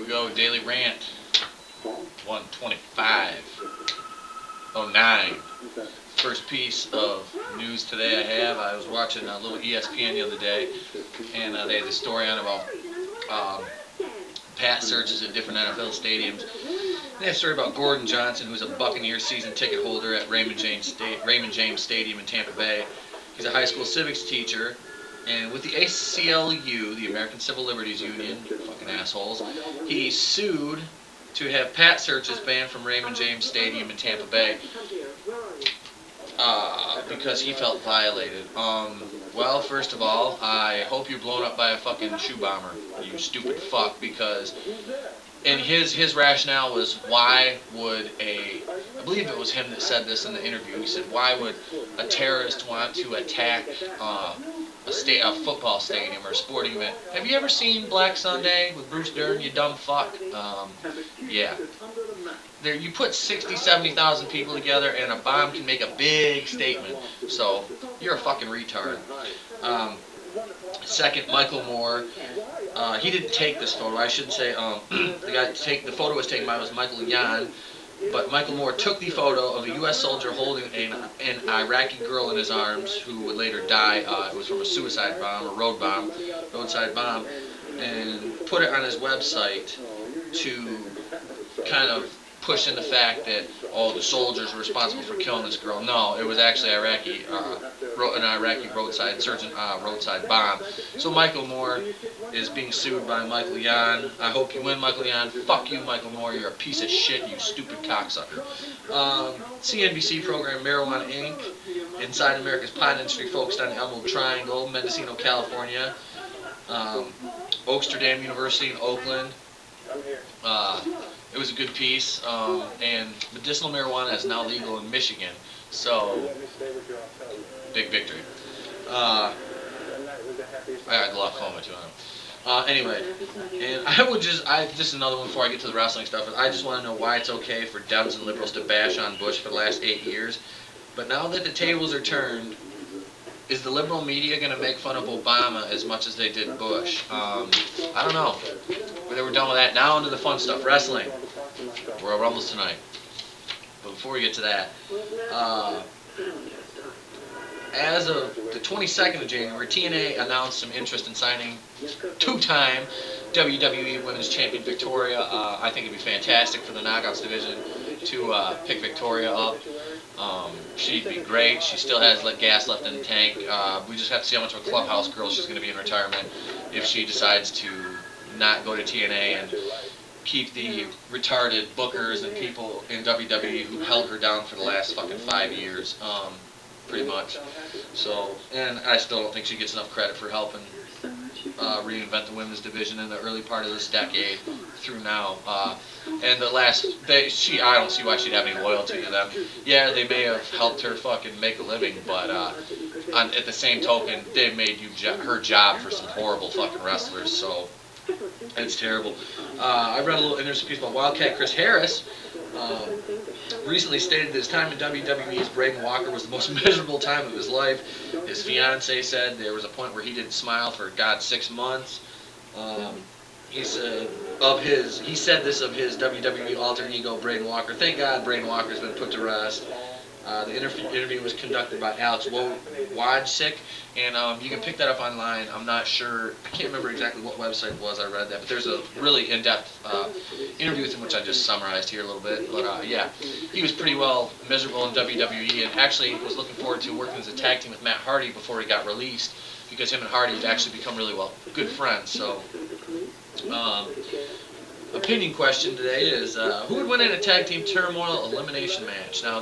we go. Daily Rant 125:09. First piece of news today I was watching a little ESPN the other day, and they had a story on about pat searches at different NFL stadiums. They have a story about Gordon Johnson, who's a Buccaneers season ticket holder at Raymond James Stadium in Tampa Bay. He's a high school civics teacher, and with the ACLU, the American Civil Liberties Union, fucking assholes, he sued to have pat searches banned from Raymond James Stadium in Tampa Bay because he felt violated. Well, first of all, I hope you're blown up by a fucking shoe bomber, you stupid fuck, because and his rationale was, why would I believe it was him that said this in the interview, he said, why would a terrorist want to attack a football stadium or a sporting event? Have you ever seen Black Sunday with Bruce Dern, you dumb fuck? Yeah. There, you put 60, 70,000 people together and a bomb can make a big statement. So, you're a fucking retard. Second, Michael Moore. He didn't take this photo. I should say the photo was taken by Michael Yan, but Michael Moore took the photo of a U.S. soldier holding an Iraqi girl in his arms who would later die. It was from a suicide bomb, a roadside bomb, and put it on his website to kind of push in the fact that, oh, the soldiers were responsible for killing this girl. No, it was actually an Iraqi roadside bomb. So Michael Moore is being sued by Michael Yan. I hope you win, Michael Yan. Fuck you, Michael Moore. You're a piece of shit, you stupid cocksucker. CNBC program Marijuana Inc. Inside America's pot industry focused on the Emerald Triangle, Mendocino, California, Oaksterdam University in Oakland. It was a good piece, and medicinal marijuana is now legal in Michigan, so big victory. I got glaucoma too. Anyway, and just another one before I get to the wrestling stuff. I just want to know why it's okay for Dems and liberals to bash on Bush for the last 8 years, but now that the tables are turned, is the liberal media going to make fun of Obama as much as they did Bush? I don't know. But we're done with that. Now into the fun stuff. Wrestling. Royal Rumbles tonight. But before we get to that, as of the 22nd of January, TNA announced some interest in signing two-time WWE Women's Champion Victoria. I think it'd be fantastic for the Knockouts division to pick Victoria up. She'd be great. She still has gas left in the tank. We just have to see how much of a clubhouse girl she's going to be in retirement if she decides to not go to TNA and keep the retarded bookers and people in WWE who held her down for the last fucking 5 years, pretty much. So, and I still don't think she gets enough credit for helping reinvent the women's division in the early part of this decade through now. And the last, I don't see why she'd have any loyalty to them. Yeah, they may have helped her fucking make a living, but at the same token, they made her job for some horrible fucking wrestlers, so it's terrible. I read a little interesting piece about Wildcat Chris Harris. Recently stated that his time in WWE as Braden Walker was the most miserable time of his life. His fiance said there was a point where he didn't smile for 6 months. He said this of his WWE alter ego Braden Walker. Thank God Braden Walker's been put to rest. The interview was conducted by Alex Wojcik, and you can pick that up online. I'm not sure, I can't remember exactly what website it was I read that, but there's a really in-depth interview with him, which I just summarized here a little bit. But yeah, he was pretty well miserable in WWE, and actually was looking forward to working as a tag team with Matt Hardy before he got released, because him and Hardy have actually become really good friends. So, opinion question today is, who would win in a tag team turmoil elimination match? Now,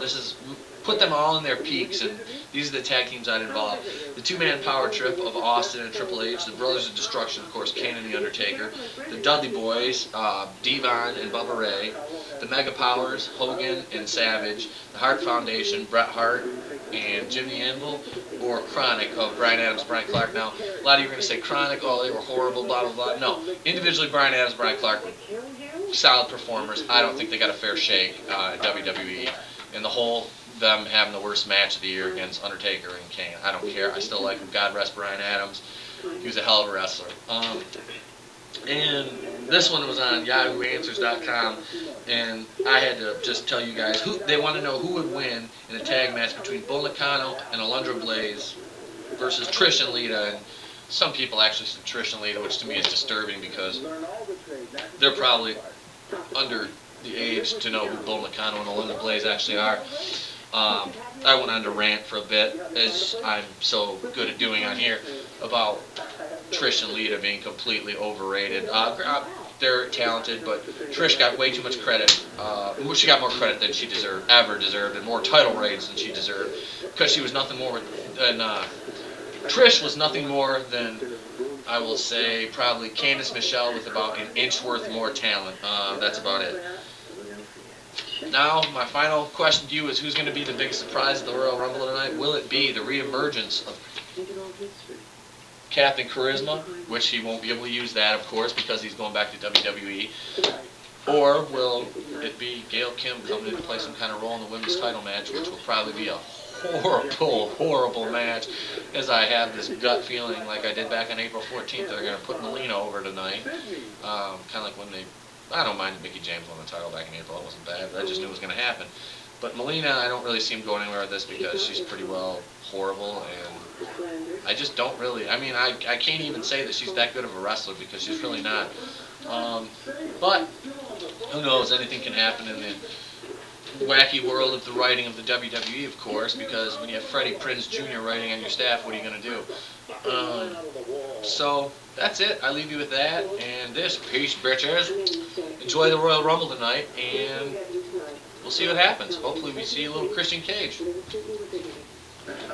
put them all in their peaks, and these are the tag teams I'd involve. The two-man power trip of Austin and Triple H, the Brothers of Destruction, of course, Kane and The Undertaker, the Dudley Boys, Devon and Bubba Ray, the Mega Powers, Hogan and Savage, the Hart Foundation, Bret Hart and Jim the Anvil, or Chronic of Bryan Adams, Bryan Clark. Now, a lot of you are going to say Chronic, oh, they were horrible, blah, blah, blah. No, individually, Bryan Adams, Bryan Clark, solid performers. I don't think they got a fair shake in WWE. And the whole, them having the worst match of the year against Undertaker and Kane. I don't care. I still like him. God rest Bryan Adams. He was a hell of a wrestler. And this one was on YahooAnswers.com, and I had to just tell you guys who they want to know who would win in a tag match between Bull Nakano and Alundra Blaze versus Trish and Lita. And some people actually said Trish and Lita, which to me is disturbing because they're probably under the age to know who Bull Nakano and Alundra Blaze actually are. I went on to rant for a bit, as I'm so good at doing on here, about Trish and Lita being completely overrated. They're talented, but Trish got way too much credit. She got more credit than she ever deserved, and more title reigns than she deserved, because she was nothing more than Trish was nothing more than, I will say, probably Candice Michelle with about an inch worth more talent. That's about it. Now, my final question to you is, who's going to be the biggest surprise of the Royal Rumble tonight? Will it be the reemergence of Captain Charisma, which he won't be able to use that, of course, because he's going back to WWE? Or will it be Gail Kim coming in to play some kind of role in the women's title match, which will probably be a horrible, horrible match, as I have this gut feeling, like I did back on April 14th, they're going to put Melina over tonight. Kind of like when I don't mind Mickey James won the title back in April, it wasn't bad, but I just knew it was going to happen. But Melina, I don't really see him going anywhere with this because she's pretty well horrible, and I just don't really, I mean, I can't even say that she's that good of a wrestler because she's really not. But who knows, anything can happen in the wacky world of the writing of the WWE, of course, because when you have Freddie Prinze Jr. writing on your staff, what are you going to do? So that's it. I leave you with that. And this, peace, bitches. Enjoy the Royal Rumble tonight, and we'll see what happens. Hopefully we see a little Christian Cage.